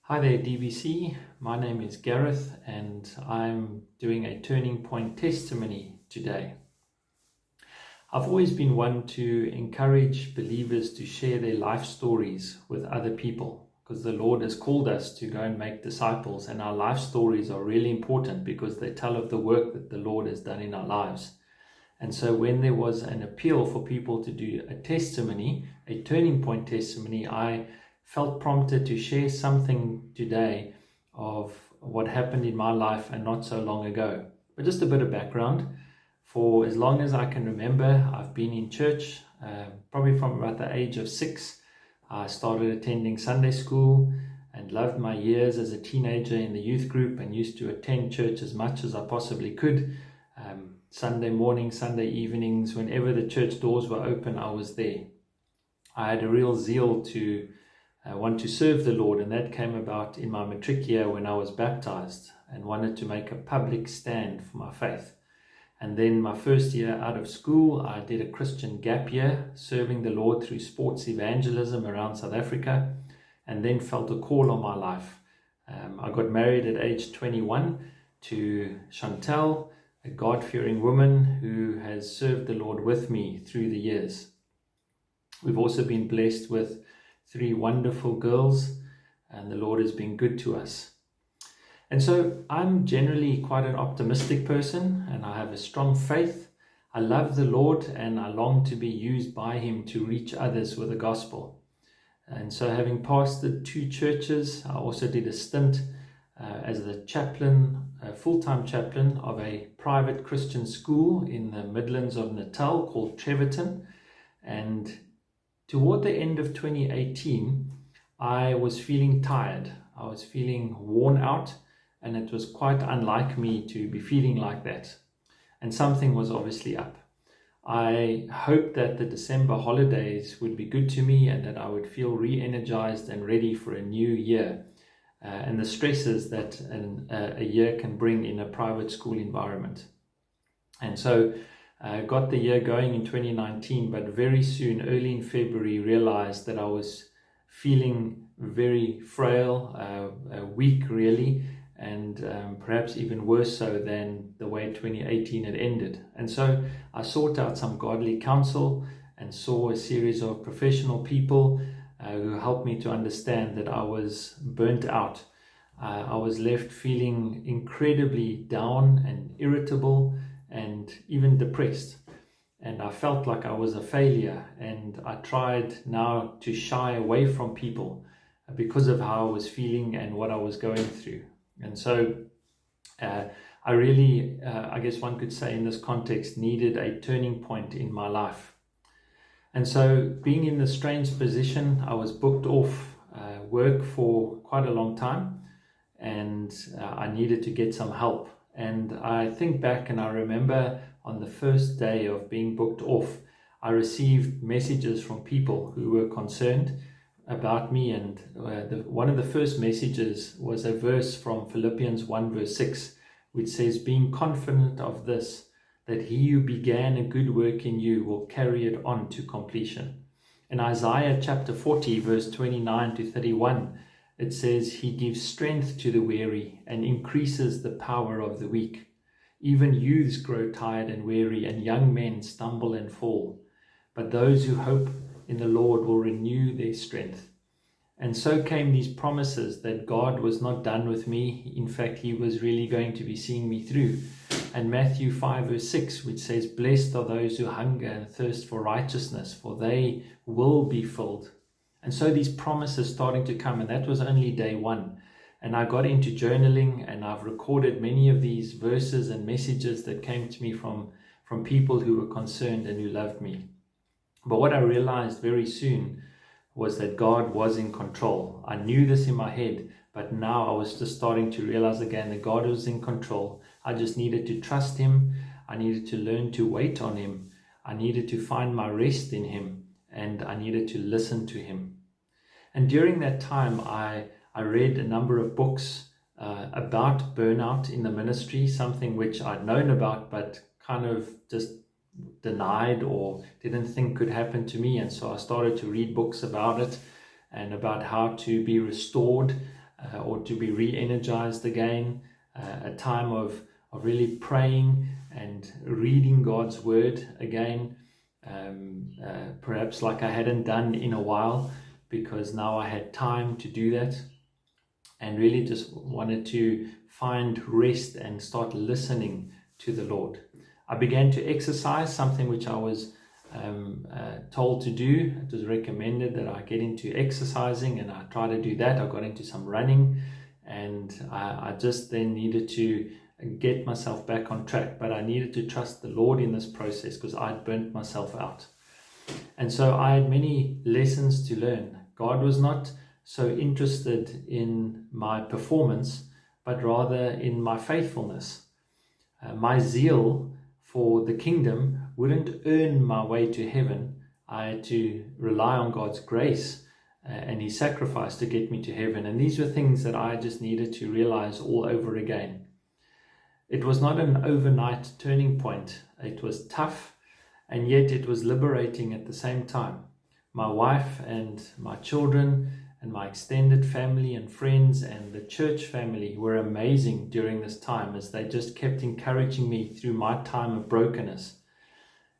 Hi there, DBC. My name is Gareth, and I'm doing a turning point testimony today. I've always been one to encourage believers to share their life stories with other people because the Lord has called us to go and make disciples, and our life stories are really important because they tell of the work that the Lord has done in our lives. And so when there was an appeal for people to do a testimony, a turning point testimony, I felt prompted to share something today of what happened in my life and not so long ago. But just a bit of background. For as long as I can remember, I've been in church, probably from about the age of 6. I started attending Sunday school and loved my years as a teenager in the youth group and used to attend church as much as I possibly could. Sunday morning, Sunday evenings, whenever the church doors were open, I was there. I had a real zeal to want to serve the Lord, and that came about in my matric year when I was baptized and wanted to make a public stand for my faith. And then my first year out of school, I did a Christian gap year, serving the Lord through sports evangelism around South Africa, and then felt a call on my life. I got married at age 21 to Chantal, a God-fearing woman who has served the Lord with me through the years. We've also been blessed with 3 wonderful girls, and the Lord has been good to us. And so I'm generally quite an optimistic person, and I have a strong faith. I love the Lord, and I long to be used by Him to reach others with the gospel. And so, having pastored 2 churches, I also did a stint as the chaplain, a full-time chaplain of a private Christian school in the Midlands of Natal called Treverton. And toward the end of 2018, I was feeling tired. I was feeling worn out, and it was quite unlike me to be feeling like that. And something was obviously up. I hoped that the December holidays would be good to me and that I would feel re-energized and ready for a new year. And the stresses that a year can bring in a private school environment. And so I got the year going in 2019, but very soon, early in February, realized that I was feeling very frail, weak really, and perhaps even worse so than the way 2018 had ended. And so I sought out some godly counsel and saw a series of professional people who helped me to understand that I was burnt out. I was left feeling incredibly down and irritable and even depressed. And I felt like I was a failure, and I tried now to shy away from people because of how I was feeling and what I was going through. And so I really, I guess one could say in this context, needed a turning point in my life. And so being in this strange position, I was booked off work for quite a long time, and I needed to get some help. And I think back and I remember on the first day of being booked off, I received messages from people who were concerned about me. And one of the first messages was a verse from Philippians 1 verse 6, which says, "Being confident of this, that he who began a good work in you will carry it on to completion." In Isaiah chapter 40 verse 29 to 31, it says, "He gives strength to the weary and increases the power of the weak. Even youths grow tired and weary, and young men stumble and fall. But those who hope in the Lord will renew their strength." And so came these promises that God was not done with me. In fact, He was really going to be seeing me through. And Matthew 5 verse 6, which says, "Blessed are those who hunger and thirst for righteousness, for they will be filled." And so these promises starting to come, and that was only day 1. And I got into journaling, and I've recorded many of these verses and messages that came to me from people who were concerned and who loved me. But what I realized very soon was that God was in control. I knew this in my head, but now I was just starting to realize again that God was in control. I just needed to trust Him. I needed to learn to wait on Him. I needed to find my rest in Him, and I needed to listen to Him. And during that time, I read a number of books about burnout in the ministry, something which I'd known about, but kind of just denied or didn't think could happen to me. And so I started to read books about it and about how to be restored or to be re-energized again, a time of really praying and reading God's word again, perhaps like I hadn't done in a while, because now I had time to do that, and really just wanted to find rest and start listening to the Lord. I began to exercise, something which I was told to do. It was recommended that I get into exercising, and I tried to do that. I got into some running, and I just then needed to get myself back on track. But I needed to trust the Lord in this process, because I'd burnt myself out. And so I had many lessons to learn. God was not so interested in my performance, but rather in my faithfulness. My zeal for the kingdom wouldn't earn my way to heaven. I had to rely on God's grace and His sacrifice to get me to heaven. And these were things that I just needed to realize all over again. It was not an overnight turning point. It was tough, and yet it was liberating at the same time. My wife and my children and my extended family and friends and the church family were amazing during this time, as they just kept encouraging me through my time of brokenness.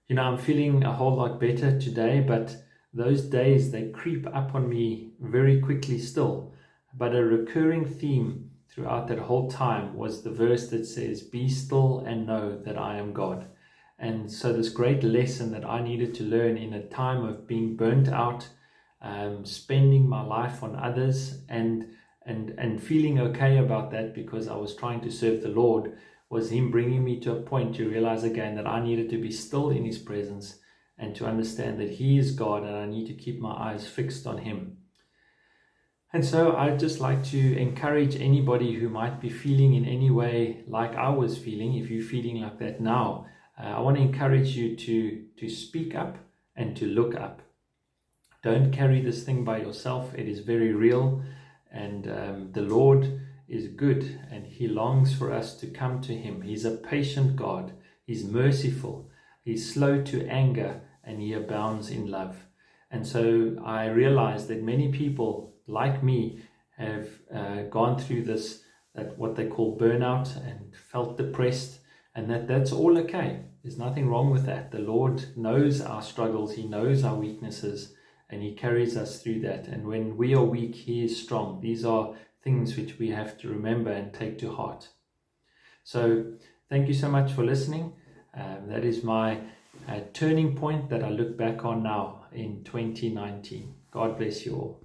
You know, I'm feeling a whole lot better today, but those days, they creep up on me very quickly still. But a recurring theme throughout that whole time was the verse that says, "Be still and know that I am God." And so this great lesson that I needed to learn in a time of being burnt out, spending my life on others, and feeling okay about that because I was trying to serve the Lord, was Him bringing me to a point to realize again that I needed to be still in His presence and to understand that He is God, and I need to keep my eyes fixed on Him. And so I'd just like to encourage anybody who might be feeling in any way like I was feeling. If you're feeling like that now, I want to encourage you to speak up and to look up. Don't carry this thing by yourself. It is very real, and the Lord is good, and He longs for us to come to Him. He's a patient God. He's merciful. He's slow to anger, and He abounds in love. And so I realize that many people like me have gone through this, that what they call burnout, and felt depressed, and that's all okay. There's nothing wrong with that. The Lord knows our struggles. He knows our weaknesses, and He carries us through that. And when we are weak, He is strong. These are things which we have to remember and take to heart. So thank you so much for listening. That is my turning point that I look back on now in 2019. God bless you all.